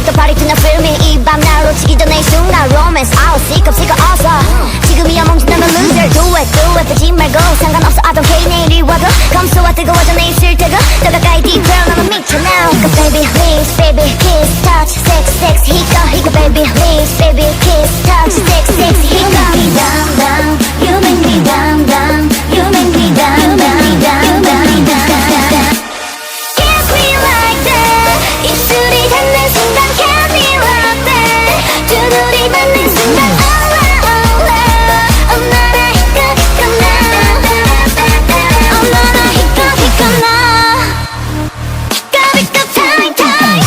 the party tonight feel me 이 밤 날 놓치기 전에 이 순간 romance out 시컵 어서 지금이야 멈춘다면 loser do it 빼지 말고 상관없어 I don't care 내일이 와도 검소와 뜨거워져 내 입술 대고 더 가까이 deep girl 나만 미쳐 now Cause baby please baby kiss touch sex 히거 baby please baby kiss touch sex 히거 You make me down down You make me down down down down down Kiss me like that 입술이 닿는 순간 Kiss me like that 두 눈이 맞는 순간 Oh oh oh Oh 나나 히꺼 나 Oh 나나 히꺼 나 히꺼 time time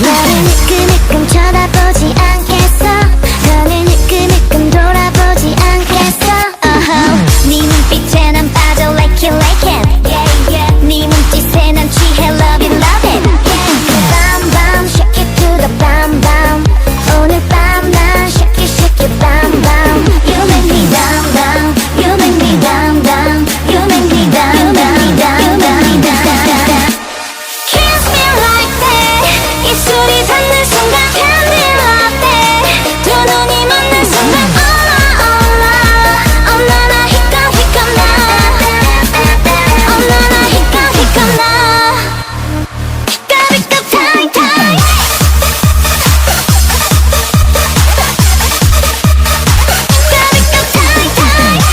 나를 느낌느낌 쳐다보지 않겠어 너를 느낌느낌 돌아보지 않겠어 네 눈빛에 난 빠져 like it 네 몸짓에 난 취해 love it Bam bam shake it to the bam bam 오늘 밤 난 shake it bam bam You make me down down You make me down down You make me down down down down down Kiss me like that 입술이 닿는 순간 Candy latte 두 눈이 맞는 순간 Oh 나나 히꺼 나 Oh 나나 히꺼 나 히꺼 time time 히꺼 time time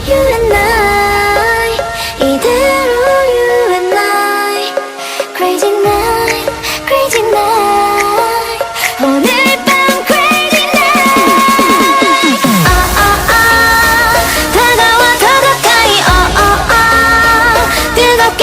You and I 이대로 you and I Crazy night Crazy night 오늘 밤 crazy night 다가와 더 가까이 뜨겁게